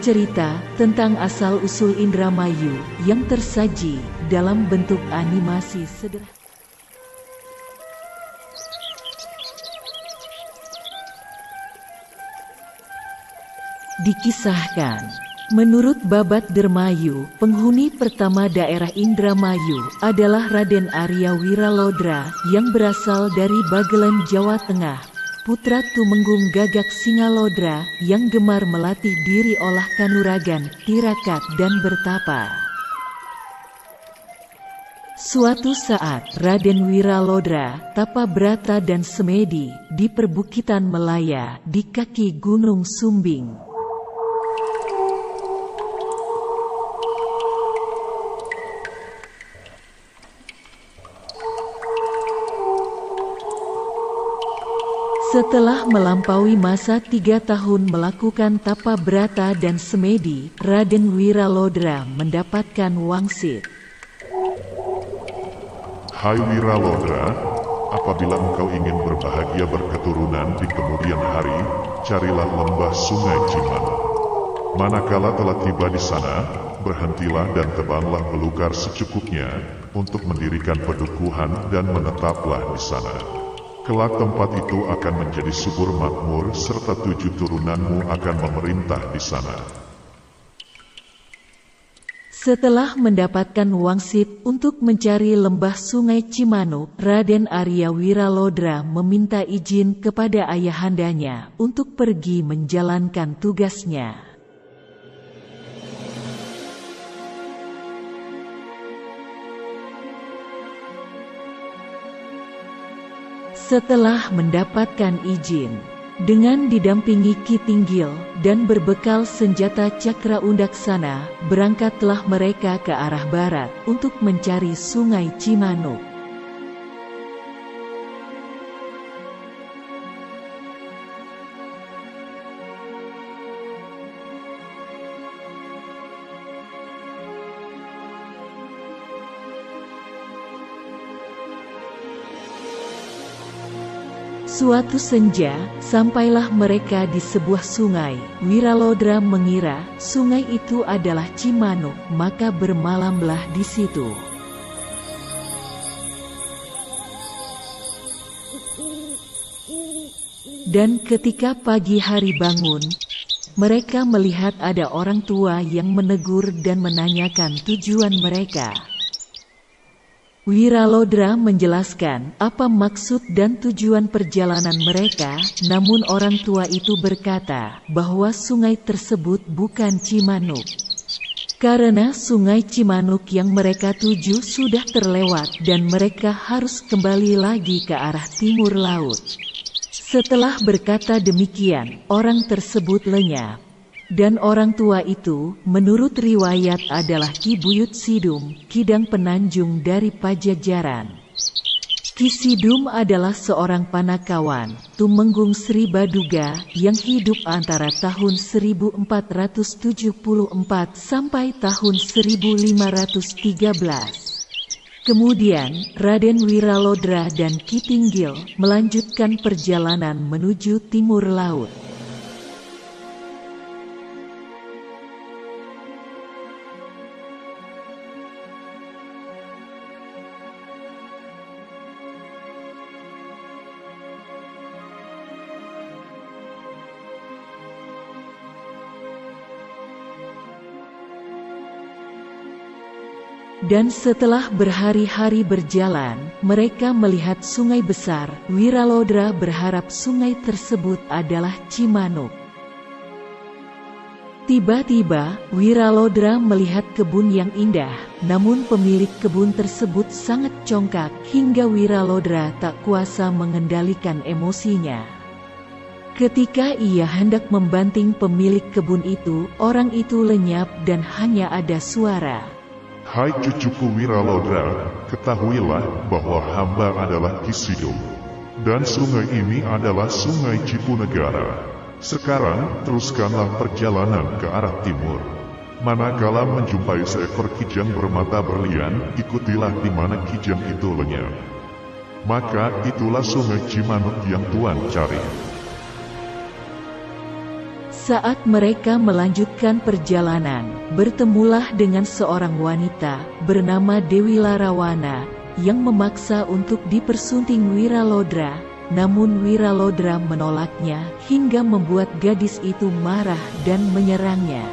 bercerita tentang asal-usul Indramayu yang tersaji dalam bentuk animasi sederhana. Dikisahkan, menurut Babat Dermayu, penghuni pertama daerah Indramayu adalah Raden Arya Wiralodra yang berasal dari Bagelen, Jawa Tengah, putra Tumenggung Gagak Singalodra yang gemar melatih diri olah kanuragan, tirakat dan bertapa. Suatu saat, Raden Wiralodra, Tapabrata dan Semedi, di perbukitan Melaya, di kaki Gunung Sumbing. Setelah melampaui masa 3 tahun melakukan tapa brata dan semedi, Raden Wiralodra mendapatkan wangsit. Hai Wiralodra, apabila engkau ingin berbahagia berketurunan di kemudian hari, carilah lembah Sungai Cimanu. Manakala telah tiba di sana, berhentilah dan terbanglah melukar secukupnya untuk mendirikan pedukuhan dan menetaplah di sana. Kelak tempat itu akan menjadi subur makmur serta 7 turunanmu akan memerintah di sana. Setelah mendapatkan wangsit untuk mencari lembah Sungai Cimanu, Raden Arya Wiralodra meminta izin kepada ayahandanya untuk pergi menjalankan tugasnya. Setelah mendapatkan izin, dengan didampingi Ki Tinggil dan berbekal senjata cakra undaksana, berangkatlah mereka ke arah barat untuk mencari Sungai Cimanu. Suatu senja, sampailah mereka di sebuah sungai. Wiralodra mengira sungai itu adalah Cimanu, maka bermalamlah di situ. Dan ketika pagi hari bangun, mereka melihat ada orang tua yang menegur dan menanyakan tujuan mereka. Wiralodra menjelaskan apa maksud dan tujuan perjalanan mereka, namun orang tua itu berkata bahwa sungai tersebut bukan Cimanuk. Karena sungai Cimanuk yang mereka tuju sudah terlewat dan mereka harus kembali lagi ke arah timur laut. Setelah berkata demikian, orang tersebut lenyap. Dan orang tua itu, menurut riwayat adalah Ki Buyut Sidum, Kidang Penanjung dari Pajajaran. Ki Sidum adalah seorang Panakawan, Tumenggung Sri Baduga, yang hidup antara tahun 1474 sampai tahun 1513. Kemudian, Raden Wiralodra dan Ki Tinggil melanjutkan perjalanan menuju timur laut. Dan setelah berhari-hari berjalan, mereka melihat sungai besar. Wiralodra berharap sungai tersebut adalah Cimanuk. Tiba-tiba, Wiralodra melihat kebun yang indah, namun pemilik kebun tersebut sangat congkak, hingga Wiralodra tak kuasa mengendalikan emosinya. Ketika ia hendak membanting pemilik kebun itu, orang itu lenyap dan hanya ada suara. Hai cucuku Wiralodra, ketahuilah bahwa hamba adalah Ki Sidum. Dan sungai ini adalah Sungai Cipunegara. Sekarang, teruskanlah perjalanan ke arah timur. Manakala menjumpai seekor kijang bermata berlian, ikutilah di mana kijang itu lenyap. Maka itulah Sungai Cimanuk yang Tuan cari. Saat mereka melanjutkan perjalanan, bertemulah dengan seorang wanita bernama Dewi Larawana yang memaksa untuk dipersunting Wiralodra, namun Wiralodra menolaknya hingga membuat gadis itu marah dan menyerangnya.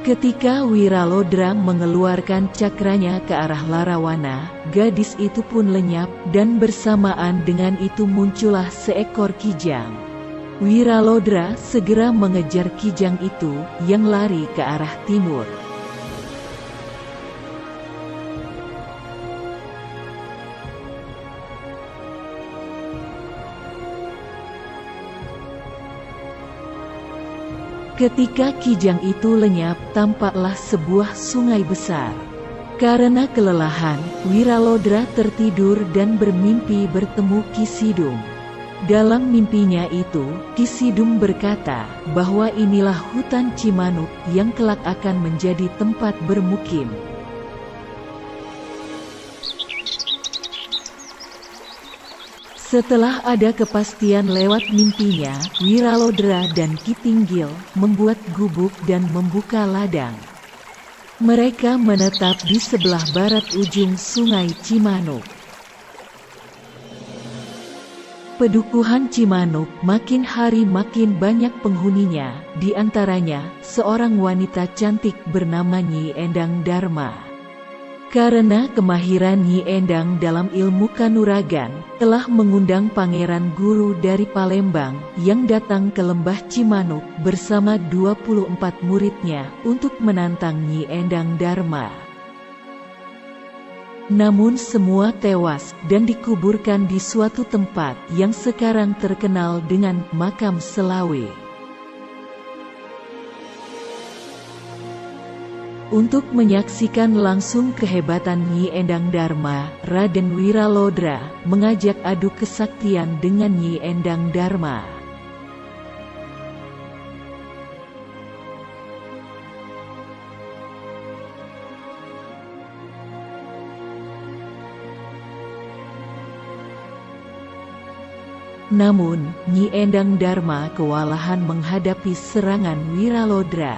Ketika Wiralodra mengeluarkan cakranya ke arah Larawana, gadis itu pun lenyap dan bersamaan dengan itu muncullah seekor kijang. Wiralodra segera mengejar kijang itu yang lari ke arah timur. Ketika kijang itu lenyap, tampaklah sebuah sungai besar. Karena kelelahan, Wiralodra tertidur dan bermimpi bertemu Kisidum. Dalam mimpinya itu, Kisidum berkata bahwa inilah hutan Cimanuk yang kelak akan menjadi tempat bermukim. Setelah ada kepastian lewat mimpinya, Wiralodra dan Kitinggil membuat gubuk dan membuka ladang. Mereka menetap di sebelah barat ujung sungai Cimanuk. Pedukuhan Cimanuk makin hari makin banyak penghuninya, di antaranya seorang wanita cantik bernama Nyi Endang Dharma. Karena kemahiran Nyi Endang dalam ilmu kanuragan, telah mengundang Pangeran Guru dari Palembang yang datang ke lembah Cimanuk bersama 24 muridnya untuk menantang Nyi Endang Dharma. Namun semua tewas dan dikuburkan di suatu tempat yang sekarang terkenal dengan Makam Selawe. Untuk menyaksikan langsung kehebatan Nyi Endang Dharma, Raden Wiralodra mengajak adu kesaktian dengan Nyi Endang Dharma. Namun, Nyi Endang Dharma kewalahan menghadapi serangan Wiralodra.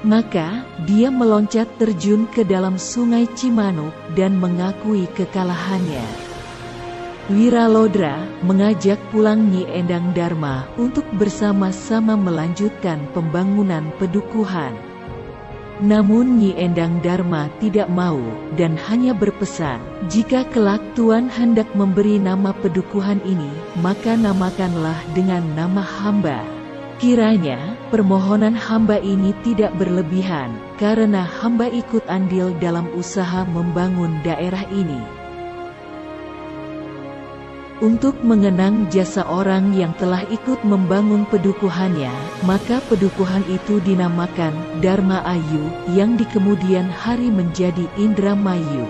Maka, dia meloncat terjun ke dalam sungai Cimanuk dan mengakui kekalahannya. Wiralodra mengajak pulang Nyi Endang Dharma untuk bersama-sama melanjutkan pembangunan pedukuhan. Namun Nyi Endang Dharma tidak mau, dan hanya berpesan, jika kelak Tuan hendak memberi nama pedukuhan ini, maka namakanlah dengan nama hamba. Kiranya, permohonan hamba ini tidak berlebihan, karena hamba ikut andil dalam usaha membangun daerah ini. Untuk mengenang jasa orang yang telah ikut membangun pedukuhannya, maka pedukuhan itu dinamakan Dharma Ayu, yang di kemudian hari menjadi Indramayu.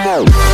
ho.